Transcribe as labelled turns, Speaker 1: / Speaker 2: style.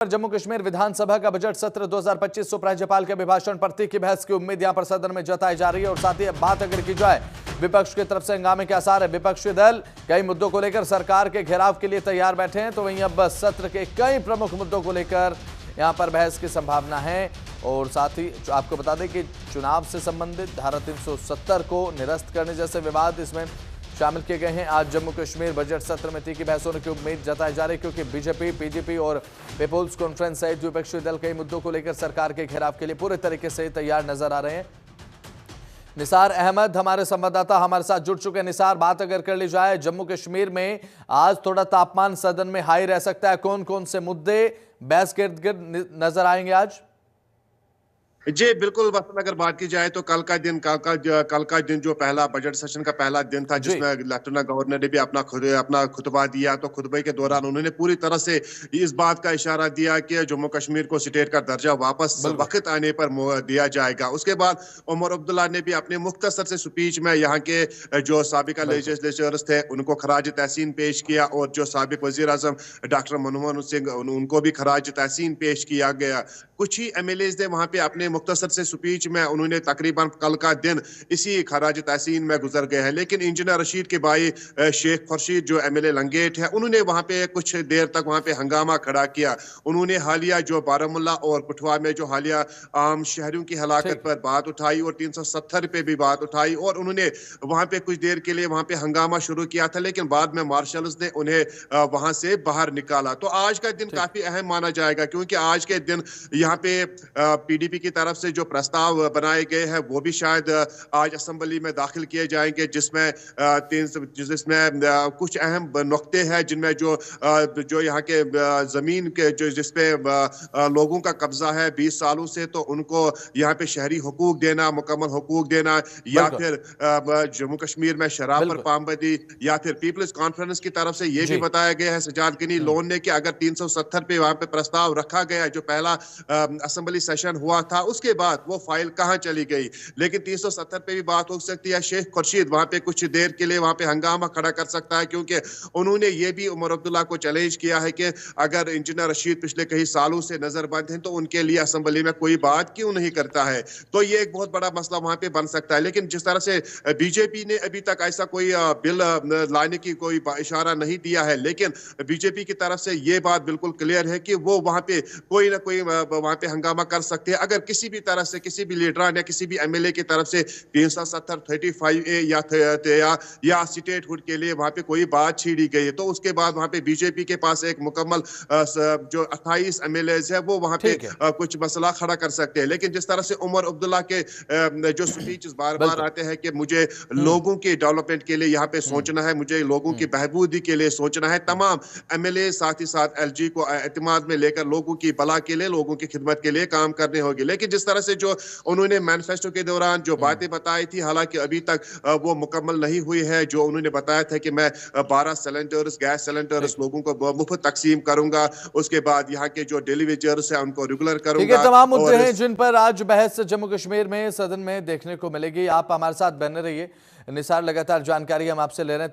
Speaker 1: जम्मू कश्मीर विधानसभा का बजट सत्र 2025 उपराज्यपाल के अभिभाषण पर तीखी बहस की उम्मीद यहां पर सदन में जताई जा रही है। और साथ ही बात अगर की जाए विपक्ष की तरफ से हंगामे के आसार है। विपक्षी दल कई मुद्दों को लेकर सरकार के घेराव के लिए तैयार बैठे हैं, तो वहीं अब सत्र के कई प्रमुख मुद्दों को लेकर यहां पर बहस की संभावना है। और साथ ही आपको बता दें कि चुनाव से संबंधित धारा 370 को निरस्त करने जैसे विवाद इसमें शामिल किए गए हैं। आज जम्मू कश्मीर बजट सत्र में तीखी बहस होने की उम्मीद जताई जा रही है, क्योंकि बीजेपी, पीडीपी और पीपुल्स कॉन्फ्रेंस सहित विपक्षी दल कई मुद्दों को लेकर सरकार के घेराव के लिए पूरे तरीके से तैयार नजर आ रहे हैं। निसार अहमद हमारे संवाददाता हमारे साथ जुड़ चुके हैं। निसार, बात अगर कर ली जाए जम्मू कश्मीर में आज थोड़ा तापमान सदन में हाई रह सकता है, कौन कौन से मुद्दे बहस के इर्द गिर्द नजर आएंगे आज?
Speaker 2: जी बिल्कुल, वक्त अगर बात की जाए तो कल का दिन जो पहला बजट सेशन का पहला दिन था, जिसमें लेफ्टिनेंट गवर्नर ने भी अपना खुतबा दिया, तो खुतबे के दौरान उन्होंने पूरी तरह से इस बात का इशारा दिया कि जम्मू कश्मीर को स्टेट का दर्जा वापस वक्त आने पर दिया जाएगा। उसके बाद उमर अब्दुल्ला ने भी अपने मुख्तसर से स्पीच में यहाँ के जो साबिका लेजिस्लेचर्स थे उनको खराज तहसीन पेश किया, और जो साबिक वजीर आजम डॉक्टर मनमोहन सिंह उनको भी खराज तहसीन पेश किया गया। कुछ ही एमएलए ने वहां पे अपने मुख्तसर से स्पीच में उन्होंने तकरीबन कल का दिन इसी खराज तहसीन में गुजर गए हैं। लेकिन इंजीनियर रशीद के भाई शेख खुर्शीद जो एमएलए लंगेट है, उन्होंने वहां पे कुछ देर तक वहां पे हंगामा खड़ा किया। उन्होंने हालिया जो बारामुल्ला और कठुआ में जो हालिया आम शहरियों की हलाकत पर बात उठाई और 370 पे भी बात उठाई, और उन्होंने वहां पे कुछ देर के लिए वहां पे हंगामा शुरू किया था, लेकिन बाद में मार्शल्स ने उन्हें वहां से बाहर निकाला। तो आज का दिन काफी अहम माना जाएगा, क्योंकि आज के दिन यहाँ पे पीडीपी की तरफ से जो प्रस्ताव बनाए गए हैं वो भी शायद आज असेंबली में दाखिल किए जाएंगे, जिसमें कुछ अहम नुक्ते हैं, जिनमें जो यहाँ के जमीन के जो जिसपे लोगों का कब्जा है 20 सालों से, तो उनको यहाँ पे शहरी हुकूक देना, मुकम्मल हुकूक देना, या फिर जम्मू कश्मीर में शराब पर पाबंदी, या फिर पीपल्स कॉन्फ्रेंस की तरफ से ये भी बताया गया है सजाद गनी लोन ने कि अगर 370 पे वहां पे प्रस्ताव रखा गया, जो पहला असेंबली सेशन हुआ था, उसके बाद वो फाइल कहां चली गई। लेकिन 370 पे भी बात हो सकती है। शेख खुर्शीद वहां पे कुछ देर के लिए वहां पे हंगामा खड़ा कर सकता है, क्योंकि उन्होंने ये भी उमर अब्दुल्ला को चैलेंज किया है कि अगर इंजीनियर रशीद पिछले कई सालों से नजरबंद हैं, तो उनके लिए असेंबली में कोई बात क्यों नहीं करता है। तो ये एक बहुत बड़ा मसला वहां पे बन सकता है। लेकिन जिस तरह से बीजेपी ने अभी तक ऐसा कोई बिल लाने की कोई इशारा नहीं दिया है, लेकिन बीजेपी की तरफ से ये बात बिल्कुल क्लियर है कि वो वहां पे कोई ना कोई वहां पे हंगामा कर सकते हैं। अगर किसी भी तरह से किसी भी लीडर या किसी भी एमएलए की तरफ से 370, 35A या स्टेटहुड के लिए वहां पे कोई बात छीड़ी गई है, तो उसके बाद वहां पे बीजेपी के पास एक मुकम्मल जो 28 एमएलए है वो वहां पे कुछ मसला खड़ा कर सकते हैं। लेकिन जिस तरह से उमर अब्दुल्ला के जो स्पीचेस बार बार आते हैं कि मुझे लोगों के डेवलपमेंट के लिए यहाँ पे सोचना है, मुझे लोगों की बहबूदी के लिए सोचना है, तमाम एमएलए साथ ही साथ एलजी को एतमाद में लेकर लोगों की भला के लिए, लोगों की खिदमत के लिए काम करने होगी। लेकिन जिस तरह से जो उन्होंने मैनिफेस्टो के दौरान जो बातें बताई थी, हालांकि अभी तक वो मुकम्मल नहीं हुई है। जो उन्होंने बताया था कि मैं 12 सिलेंडर्स गैस सिलेंडर्स लोगों को मुफ्त तकसीम करूंगा, उसके बाद यहाँ के जो डेलीवेजर्स है उनको रेगुलर करूंगा।
Speaker 1: तमाम मुद्दे हैं जिन पर आज बहस जम्मू कश्मीर में सदन में देखने को मिलेगी। आप हमारे साथ बने रहिए। निसार, लगातार जानकारी हम आपसे ले रहे हैं।